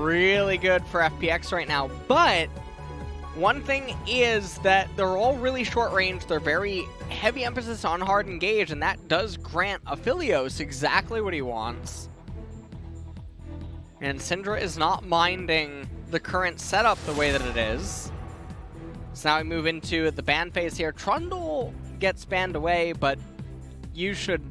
really good for FPX right now, but one thing is that they're all really short range. They're very heavy emphasis on hard engage, and that does grant Aphelios exactly what he wants. And Syndra is not minding the current setup the way that it is. So now we move into the ban phase here. Trundle gets banned away, but you should,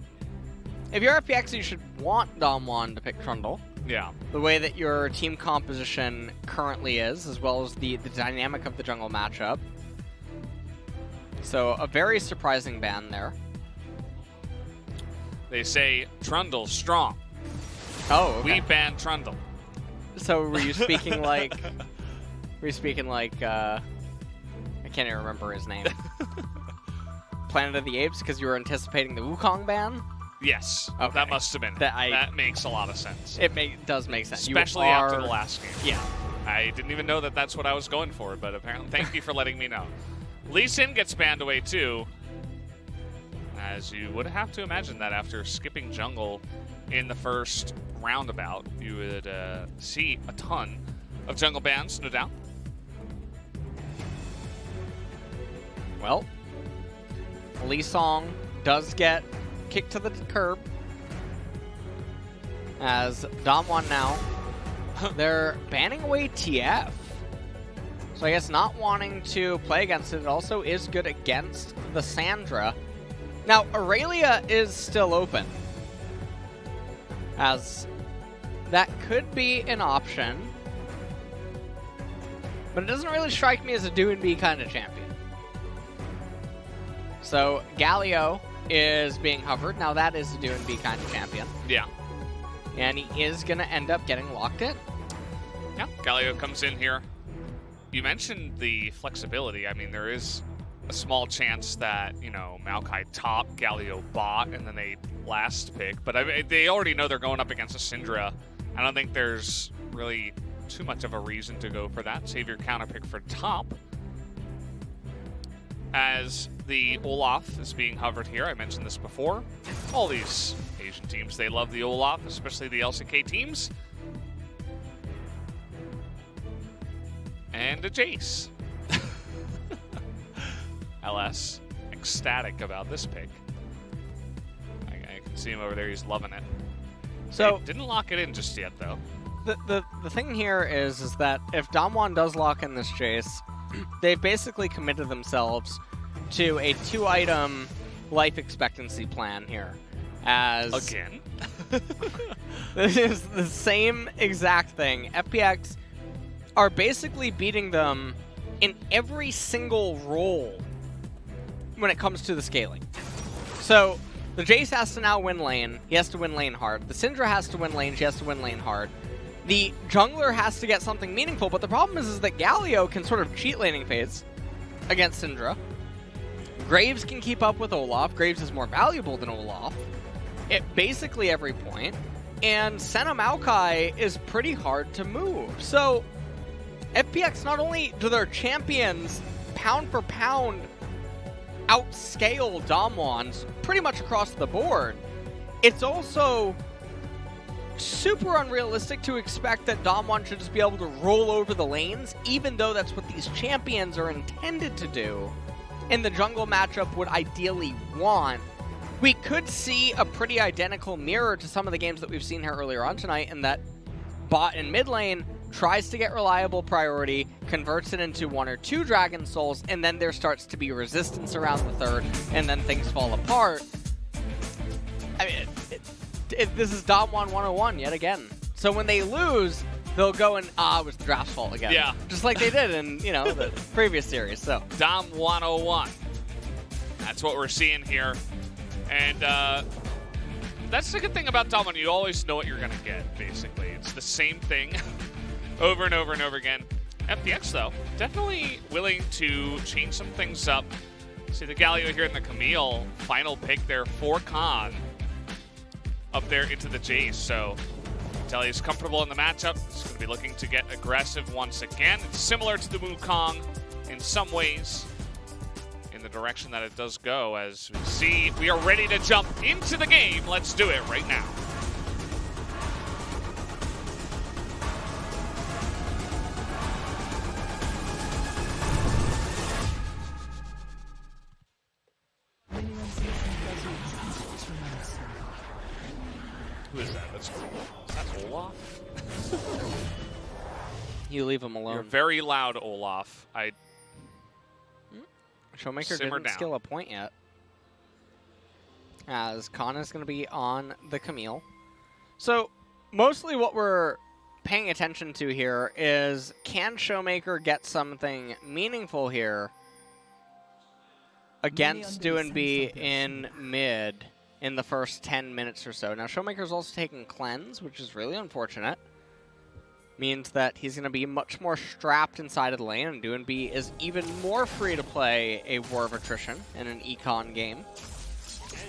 if you're FPX, you should want DAMWON to pick Trundle. Yeah. The way that your team composition currently is, as well as the dynamic of the jungle matchup. So a very surprising ban there. They say Trundle's strong. Oh, okay. We ban Trundle. So were you speaking like... I can't even remember his name. Planet of the Apes, because you were anticipating the Wukong ban? Yes, okay. That must have been it. That makes a lot of sense. It does make sense. Especially after the last game. Yeah. I didn't even know that that's what I was going for, but apparently, thank you for letting me know. Lee Sin gets banned away too, as you would have to imagine that after skipping jungle in the first roundabout, you would see a ton of jungle bans, no doubt. Well, Lee Song does get kicked to the curb, as DAMWON now, they're banning away TF. So I guess not wanting to play against it also is good against the Syndra. Now, Aurelia is still open, as that could be an option, but it doesn't really strike me as a Doinb kind of champion. So Galio is being hovered. Now that is a Doinb kind of champion. Yeah. And he is going to end up getting locked in. Yeah, Galio comes in here. You mentioned the flexibility. I mean, there is a small chance that, you know, Maokai top, Galio bot, and then they last pick. But I mean, they already know they're going up against a Syndra. I don't think there's really too much of a reason to go for that. Save your counter pick for top. As the Olaf is being hovered here, I mentioned this before. All these Asian teams, they love the Olaf, especially the LCK teams. And a Jayce. LS, ecstatic about this pick. I can see him over there, he's loving it. So they didn't lock it in just yet, though. The thing here is that if DAMWON does lock in this Jayce, they've basically committed themselves to a 2-item life expectancy plan here. As again? This is the same exact thing. FPX are basically beating them in every single role when it comes to the scaling. So the Jayce has to now win lane. He has to win lane hard. The Syndra has to win lane. She has to win lane hard. The jungler has to get something meaningful, but the problem is that Galio can sort of cheat laning phase against Syndra. Graves can keep up with Olaf. Graves is more valuable than Olaf at basically every point. And Senna Maokai is pretty hard to move. So FPX, not only do their champions pound for pound outscale DAMWONs pretty much across the board, it's also super unrealistic to expect that DAMWON should just be able to roll over the lanes, even though that's what these champions are intended to do and the jungle matchup would ideally want. We could see a pretty identical mirror to some of the games that we've seen here earlier on tonight, in that bot in mid lane tries to get reliable priority, converts it into 1 or 2 Dragon Souls, and then there starts to be resistance around the third, and then things fall apart. I mean, this is DAMWON 101 yet again. So when they lose, they'll go and, it was the draft's fault again. Yeah. Just like they did in, you know, the previous series. So Dom 101. That's what we're seeing here. And that's the good thing about DAMWON. You always know what you're going to get, basically. It's the same thing over and over and over again. FPX, though, definitely willing to change some things up. See the Galio here in the Camille. Final pick there for Khan. Up there into the Jayce. So until he's comfortable in the matchup, he's going to be looking to get aggressive once again. It's similar to the Wukong in some ways, in the direction that it does go. As we see, we are ready to jump into the game. Let's do it right now. You leave him alone. You're very loud, Olaf. ShowMaker Simmer didn't down. skill a point yet. As Khan is going to be on the Camille. So, mostly what we're paying attention to here is, can ShowMaker get something meaningful here against Doinb in mid in the first 10 minutes or so? Now, ShowMaker's also taking cleanse, which is really unfortunate. Means that he's going to be much more strapped inside of the lane, and Doinb is even more free to play a War of Attrition in an econ game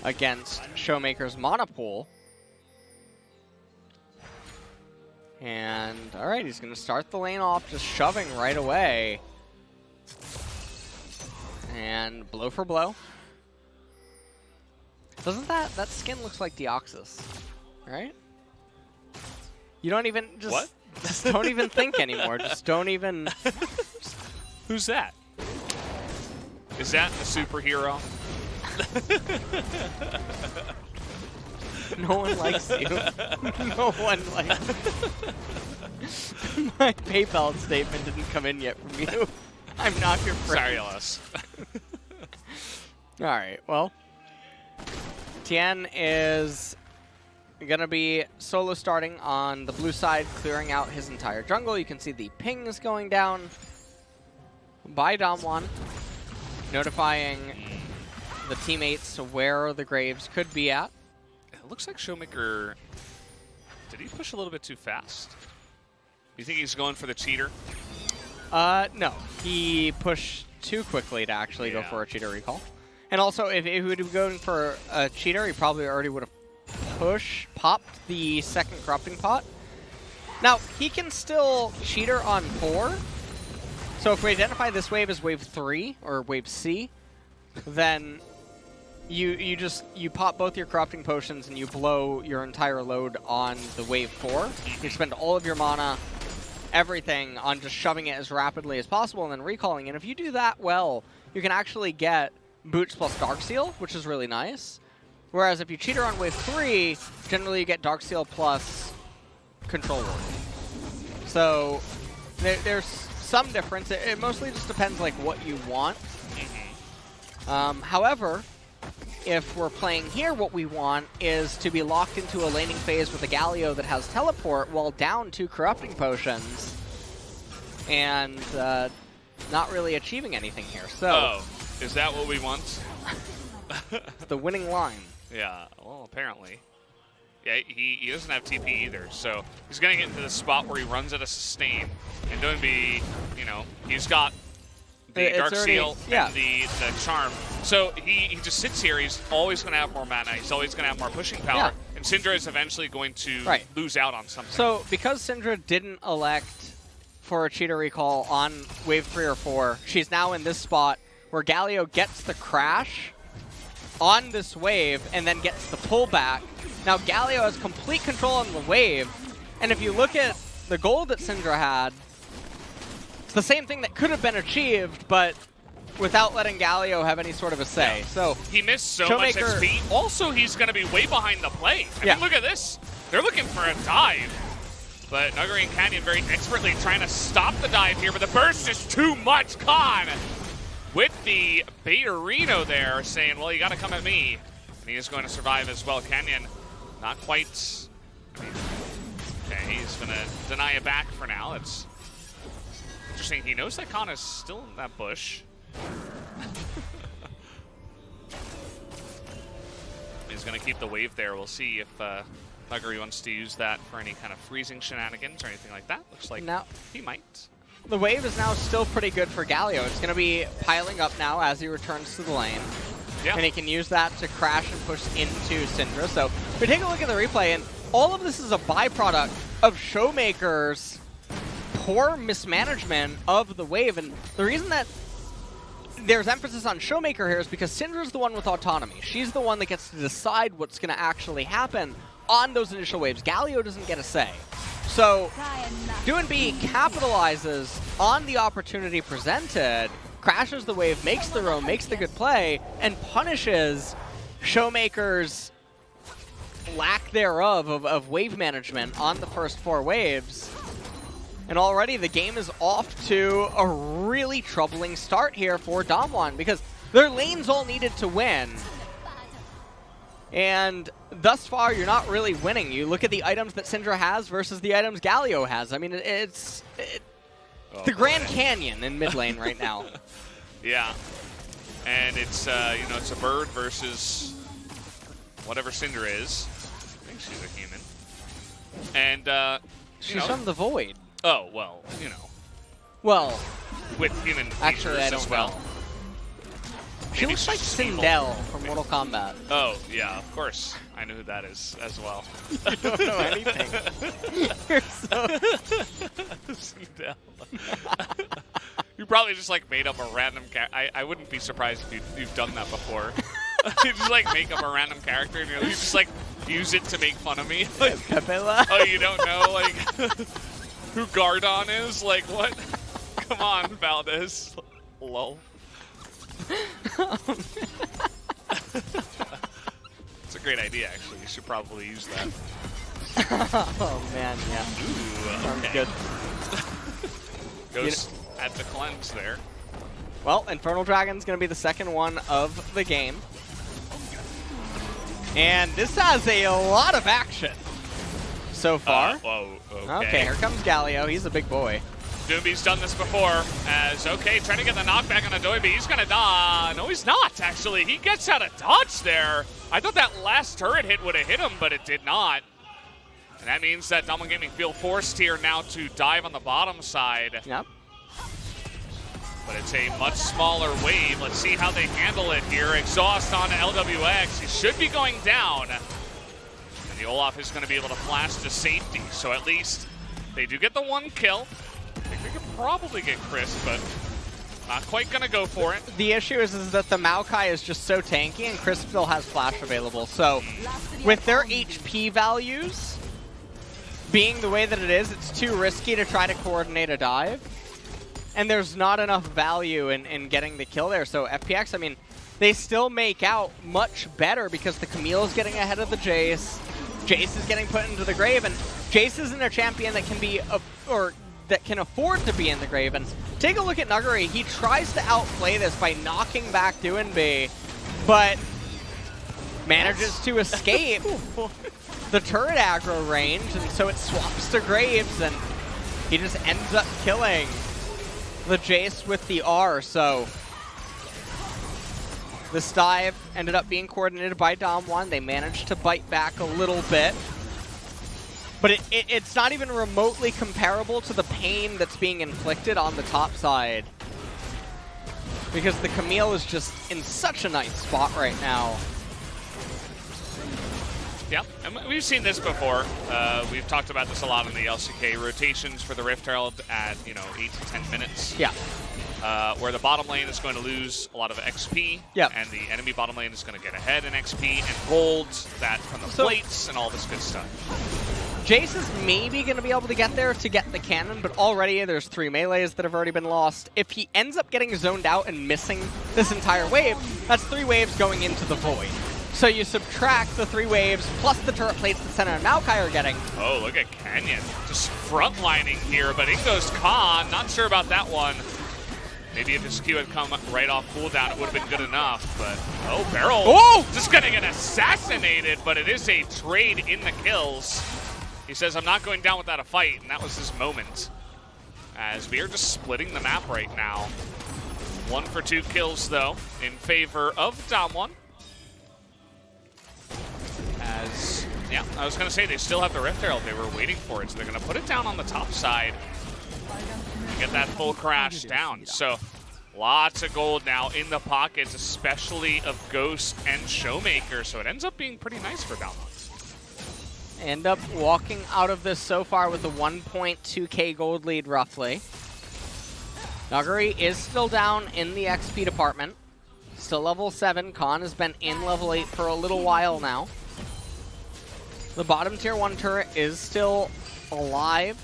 against ShowMaker's mana pool. And, alright, he's going to start the lane off just shoving right away. And blow for blow. Doesn't that skin looks like Deoxys, right? You don't even just... What? Just don't even think anymore. Just don't even... Who's that? Is that a superhero? No one likes you. No one likes you. My PayPal statement didn't come in yet from you. I'm not your friend. Sorry, Ellis. Alright, well. Tian is going to be solo starting on the blue side, clearing out his entire jungle. You can see the pings going down by DAMWON, notifying the teammates where the graves could be at. It looks like ShowMaker... Did he push a little bit too fast? You think he's going for the cheater? No. He pushed too quickly to actually go for a cheater recall. And also, if he would be going for a cheater, he probably already would have popped the second corrupting pot. Now, he can still cheater on 4. So if we identify this wave as wave 3, or wave C, then you pop both your corrupting potions and you blow your entire load on the wave 4. You spend all of your mana, everything, on just shoving it as rapidly as possible and then recalling. And if you do that well, you can actually get boots plus Darkseal, which is really nice. Whereas if you cheater on wave 3, generally you get Darkseal plus Control Ward. So there's some difference. It mostly just depends like what you want. However, if we're playing here, what we want is to be locked into a laning phase with a Galio that has teleport while down 2 corrupting potions and not really achieving anything here. So, is that what we want? It's the winning line. Yeah, well, apparently. Yeah, he doesn't have TP either, so he's going to get into the spot where he runs at a sustain. And Doinb, you know, he's got the Darkseal and the Charm. So he just sits here. He's always going to have more mana. He's always going to have more pushing power. Yeah. And Syndra is eventually going to lose out on something. So because Syndra didn't elect for a cheater recall on wave 3 or 4, she's now in this spot where Galio gets the crash on this wave and then gets the pullback. Now Galio has complete control on the wave, and if you look at the gold that Syndra had, it's the same thing that could have been achieved, but without letting Galio have any sort of a say. Yeah. So he missed so much XP. Also, he's going to be way behind the play. I mean, look at this. They're looking for a dive. But Nuguri and Canyon very expertly trying to stop the dive here, but the burst is too much. Khan with the BeryL there saying, well, you got to come at me. And he is going to survive as well. Canyon not quite. I mean, okay, he's going to deny it back for now. It's interesting. He knows that Khan is still in that bush. He's going to keep the wave there. We'll see if Nuguri wants to use that for any kind of freezing shenanigans or anything like that. Looks like he might. The wave is now still pretty good for Galio. It's going to be piling up now as he returns to the lane. Yeah. And he can use that to crash and push into Syndra. So we take a look at the replay, and all of this is a byproduct of ShowMaker's poor mismanagement of the wave. And the reason that there's emphasis on ShowMaker here is because Syndra's the one with autonomy. She's the one that gets to decide what's going to actually happen on those initial waves. Galio doesn't get a say. So Doinb capitalizes on the opportunity presented, crashes the wave, makes the roam, makes the good play, and punishes ShowMaker's lack thereof of wave management on the first 4 waves. And already the game is off to a really troubling start here for DAMWON because their lanes all needed to win. And thus far, you're not really winning. You look at the items that Syndra has versus the items Galio has. I mean, it's the Grand Canyon in mid lane right now. Yeah. And it's, you know, it's a bird versus whatever Syndra is. I think she's a human. And, she's from the Void. Oh, well, you know. Well, with human actually, I don't as well. know. She looks like Syndra from Mortal Kombat. Oh, yeah, of course. I know who that is as well. You don't know anything. You're so... Syndra. You probably just, like, made up a random I wouldn't be surprised if you've done that before. You just, like, make up a random character and you just, like, use it to make fun of me. Like, oh, you don't know, like, who Gardon is? Like, what? Come on, Valdez. Lol. It's a great idea, actually. You should probably use that. Oh, man, yeah. Ooh, sounds okay. good. Goes at the cleanse there. Well, Infernal Dragon's going to be the second one of the game. And this has a lot of action so far. Whoa, okay. Okay, here comes Galio. He's a big boy. Doinb's done this before as, okay, trying to get the knockback on a Doinb. He's going to die. No, he's not, actually. He gets out of dodge there. I thought that last turret hit would have hit him, but it did not. And that means that DWG Gaming feel forced here now to dive on the bottom side. Yep. But it's a much smaller wave. Let's see how they handle it here. Exhaust on LWX. He should be going down. And the Olaf is going to be able to flash to safety. So at least they do get the one kill. I think they could probably get Chris, but not quite going to go for it. The issue is that the Maokai is just so tanky and Chris still has flash available. So with their HP values being the way that it is, it's too risky to try to coordinate a dive. And there's not enough value in getting the kill there. So FPX, I mean, they still make out much better because the Camille is getting ahead of the Jayce. Jayce is getting put into the grave, and Jayce isn't a champion that can be, that can afford to be in the grave. And take a look at Nuguri. He tries to outplay this by knocking back Doinb, but manages to escape the turret aggro range, and so it swaps to Graves, and he just ends up killing the Jayce with the R. So this dive ended up being coordinated by DAMWON. They managed to bite back a little bit, but it's not even remotely comparable to the pain that's being inflicted on the top side, because the Camille is just in such a nice spot right now. Yeah, and we've seen this before. We've talked about this a lot in the LCK. Rotations for the Rift Herald at, 8 to 10 minutes. Yeah. Where the bottom lane is going to lose a lot of XP. Yeah. And the enemy bottom lane is going to get ahead in XP and gold, that from the plates and all this good stuff. Jayce is maybe going to be able to get there to get the cannon, but already there's 3 melees that have already been lost. If he ends up getting zoned out and missing this entire wave, that's 3 waves going into the void. So you subtract the 3 waves plus the turret plates that Senna and Maokai are getting. Oh, look at Canyon. Just frontlining here, but in goes Khan. Not sure about that one. Maybe if his Q had come right off cooldown, it would have been good enough, but... Oh, BeryL. Oh! Just gonna get assassinated, but it is a trade in the kills. He says, I'm not going down without a fight, and that was his moment. As we are just splitting the map right now. 1 for 2 kills, though, in favor of DAMWON. As, yeah, I was going to say, they still have the Rift Herald. They were waiting for it, so they're going to put it down on the top side and get that full crash down. So, lots of gold now in the pockets, especially of Ghost and ShowMaker, so it ends up being pretty nice for DAMWON. End up walking out of this so far with a 1.2k gold lead, roughly. Nuguri is still down in the XP department. Still level 7. Khan has been in level 8 for a little while now. The bottom tier 1 turret is still alive.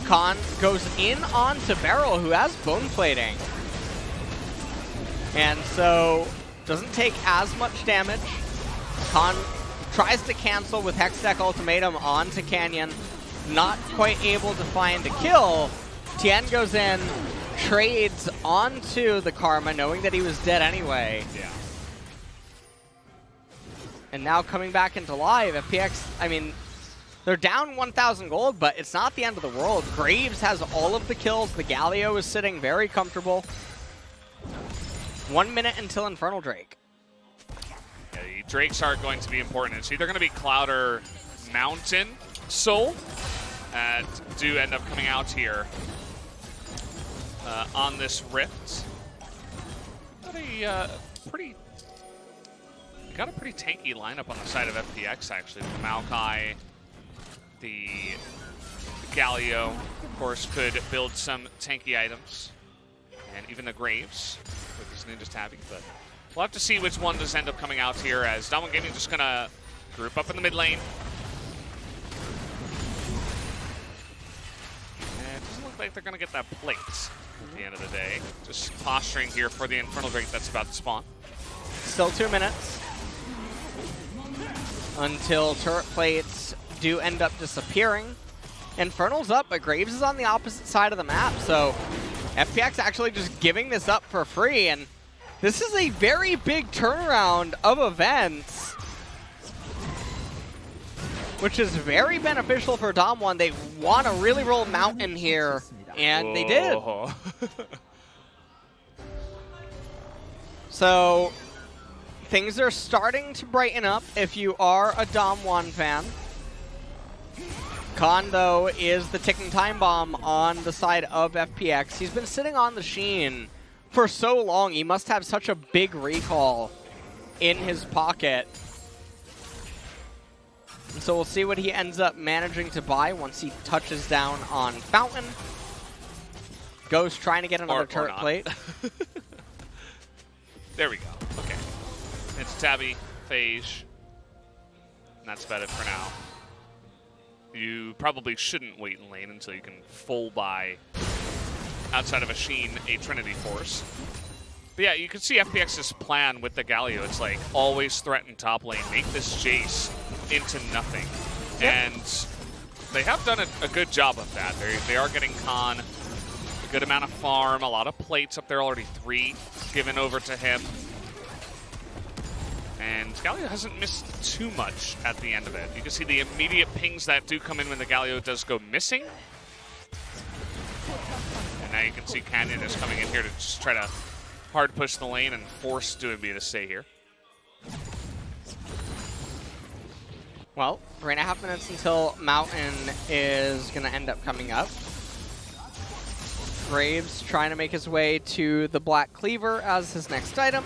Khan goes in onto BeryL, who has bone plating. And so doesn't take as much damage. Khan tries to cancel with Hextech Ultimatum onto Canyon. not quite able to find a kill. Tian goes in, trades onto the Karma, knowing that he was dead anyway. Yeah. And now coming back into live, FPX, I mean, they're down 1,000 gold, but it's not the end of the world. Graves has all of the kills. The Galio is sitting very comfortable. 1 minute until Infernal Drake. Yeah, the Drakes are going to be important. It's either going to be Cloud or Mountain Soul that do end up coming out here on this Rift. Got a pretty tanky lineup on the side of FPX, actually. The Maokai, the Galio, of course, could build some tanky items. And even the Graves with his Ninja Tabby. But we'll have to see which one does end up coming out here, as DWG Gaming just going to group up in the mid lane. And it doesn't look like they're going to get that plate at the end of the day. Just posturing here for the Infernal Drake that's about to spawn. Still 2 minutes until turret plates do end up disappearing. Infernal's up, but Graves is on the opposite side of the map, so FPX actually just giving this up for free, and this is a very big turnaround of events, which is very beneficial for DAMWON. They want to really roll Mountain here, and they did. So things are starting to brighten up if you are a DAMWON fan. Khan, though, is the ticking time bomb on the side of FPX. He's been sitting on the Sheen for so long. He must have such a big recall in his pocket. And so we'll see what he ends up managing to buy once he touches down on Fountain. Ghost trying to get another turret plate. There we go. Okay. It's Tabby, Phage, and that's about it for now. You probably shouldn't wait in lane until you can full buy outside of a Sheen a Trinity Force. But yeah, you can see FPX's plan with the Galio. It's like, always threaten top lane, make this Jayce into nothing. Yep. And they have done a good job of that. They are getting Khan a good amount of farm, a lot of plates up there already, 3 given over to him. And Galio hasn't missed too much at the end of it. You can see the immediate pings that do come in when the Galio does go missing. And now you can see Canyon is coming in here to just try to hard push the lane and force Doinb to stay here. Well, 3.5 minutes until Mountain is going to end up coming up. Graves trying to make his way to the Black Cleaver as his next item.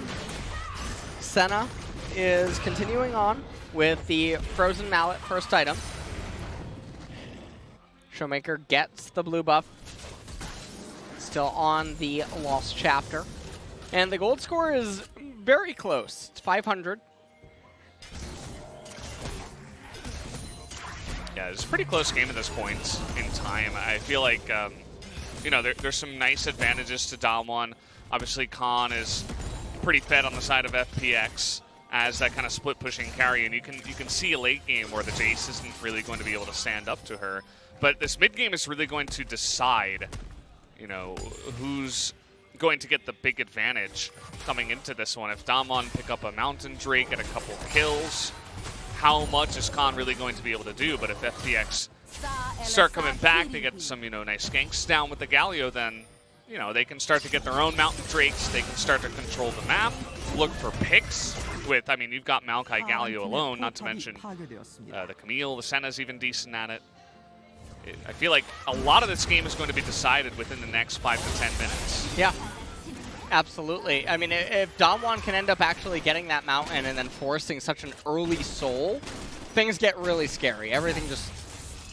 Senna is continuing on with the Frozen Mallet first item. ShowMaker gets the blue buff. Still on the Lost Chapter. And the gold score is very close. It's 500. Yeah, it's a pretty close game at this point in time. I feel like, you know, there's some nice advantages to DWG. Obviously, Khan is pretty fed on the side of FPX as that kind of split pushing carry, and you can see a late game where the Jayce isn't really going to be able to stand up to her. But this mid game is really going to decide, you know, who's going to get the big advantage coming into this one. If DWG pick up a Mountain Drake, get a couple kills, how much is Khan really going to be able to do? But if FPX start coming back, they get some, you know, nice ganks down with the Galio, then, you know, they can start to get their own Mountain Drakes. They can start to control the map, look for picks with, I mean, you've got Maokai Galio alone, not to mention the Camille, the Senna's even decent at it. I feel like a lot of this game is going to be decided within the next 5 to 10 minutes. Yeah, absolutely. I mean, if DWG can end up actually getting that Mountain and then forcing such an early soul, things get really scary. Everything just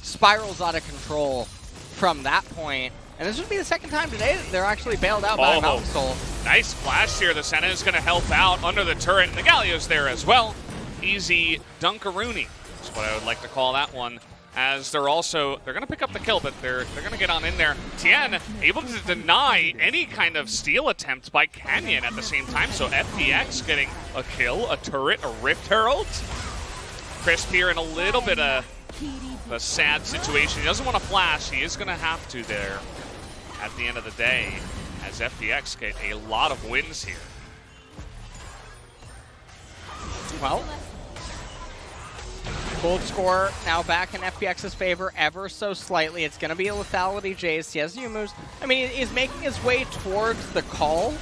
spirals out of control from that point. And this would be the second time today that they're actually bailed out by a Mountain Soul. Nice flash here. The Senna is going to help out under the turret, and the Galio's there as well. Easy Dunkaroony. That's what I would like to call that one. As they're going to pick up the kill, but they're going to get on in there. Tian able to deny any kind of steal attempt by Canyon at the same time. So FPX getting a kill, a turret, a Rift Herald. Crisp here, and a little bit of a sad situation. He doesn't want to flash. He is going to have to there at the end of the day, as FPX get a lot of wins here. Well, gold score now back in FPX's favor ever so slightly. It's going to be a lethality Jayce. He has Yumu's. I mean, he's making his way towards the call,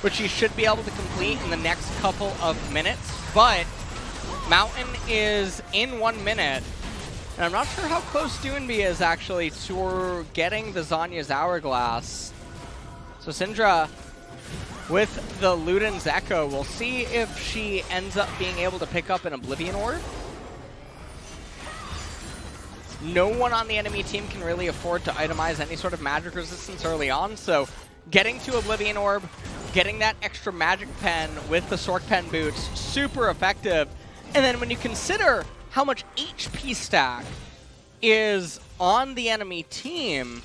which he should be able to complete in the next couple of minutes. But Mountain is in 1 minute. And I'm not sure how close Doinb is actually to getting the Zhonya's Hourglass. So Syndra with the Luden's Echo. We'll see if she ends up being able to pick up an Oblivion Orb. No one on the enemy team can really afford to itemize any sort of magic resistance early on, so getting to Oblivion Orb, getting that extra magic pen with the Sork Pen boots, super effective. And then when you consider how much HP stack is on the enemy team,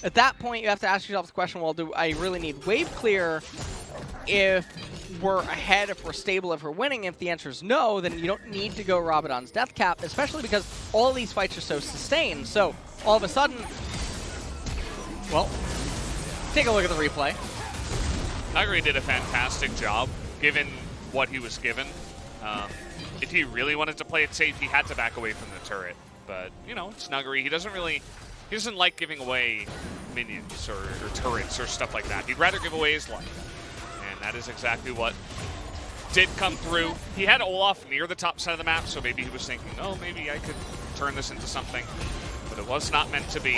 at that point you have to ask yourself the question, well, do I really need wave clear if we're ahead, if we're stable, if we're winning? If the answer is no, then you don't need to go Rabadon's Death Cap, especially because all these fights are so sustained. So all of a sudden, well, take a look at the replay. Nuguri did a fantastic job, given what he was given. If he really wanted to play it safe, he had to back away from the turret. But, you know, it's Nuguri. He doesn't like giving away minions or turrets or stuff like that. He'd rather give away his life. And that is exactly what did come through. He had Olaf near the top side of the map, so maybe he was thinking, oh, maybe I could turn this into something. But it was not meant to be.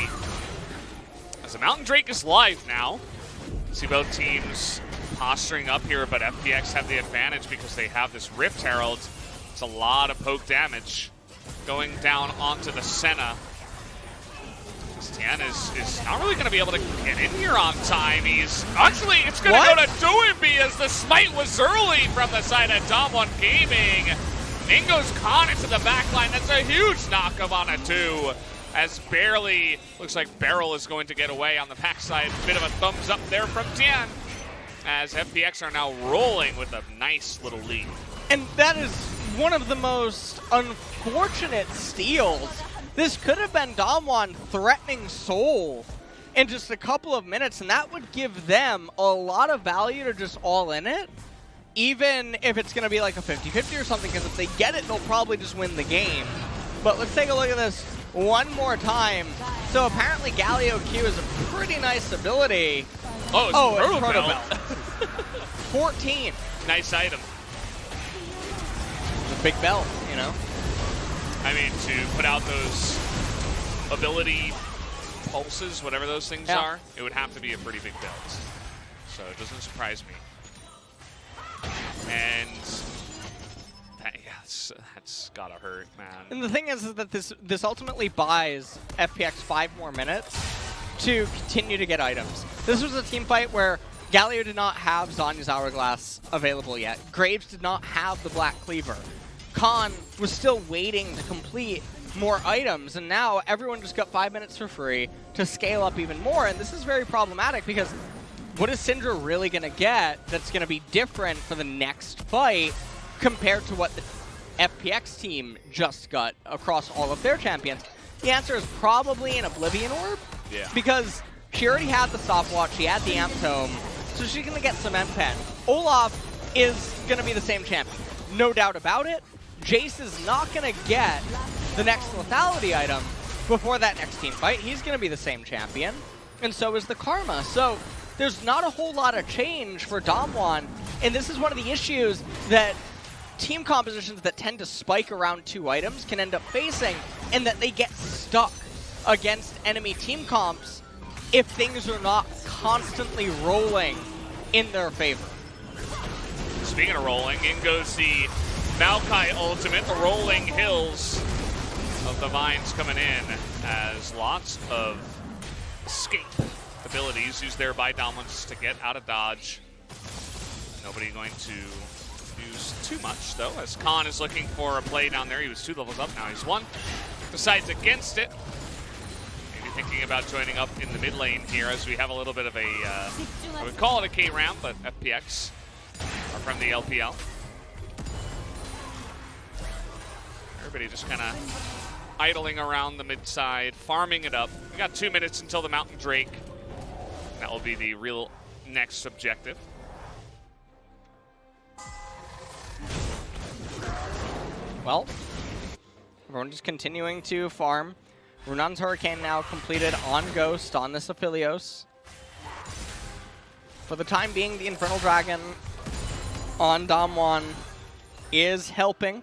As the Mountain Drake is live now. See both teams posturing up here, but FPX have the advantage because they have this Rift Herald. It's a lot of poke damage going down onto the Senna. Tian is not really going to be able to get in here on time. It's going to go to Doinb as the smite was early from the side of DAMWON Gaming. In goes Khan into the backline. That's a huge knock up on a 2. As barely, looks like BeryL is going to get away on the backside. Bit of a thumbs up there from Tian, as FPX are now rolling with a nice little lead. And that is one of the most unfortunate steals. This could have been DAMWON threatening Soul in just a couple of minutes, and that would give them a lot of value to just all in it, even if it's going to be like a 50-50 or something, because if they get it, they'll probably just win the game. But let's take a look at this one more time. So apparently Galio Q is a pretty nice ability. Oh, it's Proto Belt. Belt. 14. Nice item. The big belt, you know? I mean, to put out those ability pulses, whatever those things are, it would have to be a pretty big belt. So it doesn't surprise me. And that's gotta hurt, man. And the thing is that this ultimately buys FPX 5 more minutes to continue to get items. This was a team fight where Galio did not have Zhonya's Hourglass available yet. Graves did not have the Black Cleaver. Khan was still waiting to complete more items, and now everyone just got 5 minutes for free to scale up even more. And this is very problematic because what is Syndra really going to get that's going to be different for the next fight compared to what the FPX team just got across all of their champions? The answer is probably an Oblivion Orb. Yeah. Because she already had the stopwatch, she had the Amp Tome, so she's going to get Cement Pen. Olaf is going to be the same champion, no doubt about it. Jayce is not going to get the next lethality item before that next team fight. He's going to be the same champion, and so is the Karma. So there's not a whole lot of change for DAMWON, and this is one of the issues that team compositions that tend to spike around 2 items can end up facing, and that they get stuck against enemy team comps if things are not constantly rolling in their favor. Speaking of rolling, in goes the Maokai ultimate, the rolling hills of the vines coming in, as lots of escape abilities used there by DAMWON just to get out of dodge. Nobody going to use too much, though, as Khan is looking for a play down there. He was 2 levels up, now he's 1. Decides against it. Maybe thinking about joining up in the mid lane here, as we have a little bit of a, I would call it a K-round, but FPX are from the LPL. Everybody just kind of idling around the mid side, farming it up. We got 2 minutes until the Mountain Drake. That will be the real next objective. Well, everyone just continuing to farm. Runon's Hurricane now completed on Ghost on this Aphelios. For the time being, the Infernal Dragon on DAMWON is helping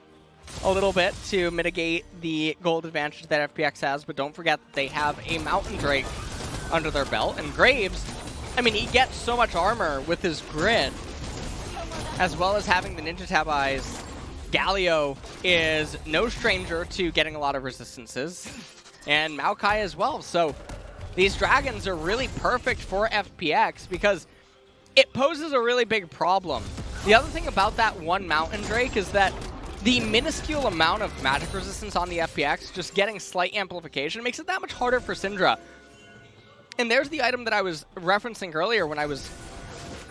a little bit to mitigate the gold advantage that FPX has, but don't forget that they have a Mountain Drake under their belt. And Graves, I mean, he gets so much armor with his grid, as well as having the Ninja Tab Eyes. Galio is no stranger to getting a lot of resistances, and Maokai as well. So these dragons are really perfect for FPX because it poses a really big problem. The other thing about that one Mountain Drake is that the minuscule amount of magic resistance on the FPX, just getting slight amplification, makes it that much harder for Syndra. And there's the item that I was referencing earlier when I was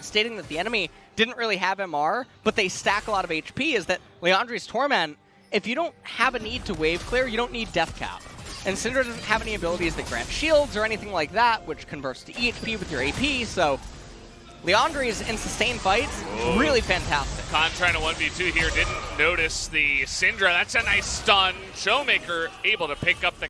stating that the enemy didn't really have MR, but they stack a lot of HP, is that Liandry's Torment, if you don't have a need to wave clear, you don't need Death Cap. And Syndra doesn't have any abilities that grant shields or anything like that, which converts to EHP with your AP, so Liandry's in sustained fights, really fantastic. Khan trying to 1v2 here, didn't notice the Syndra. That's a nice stun. ShowMaker able to pick up the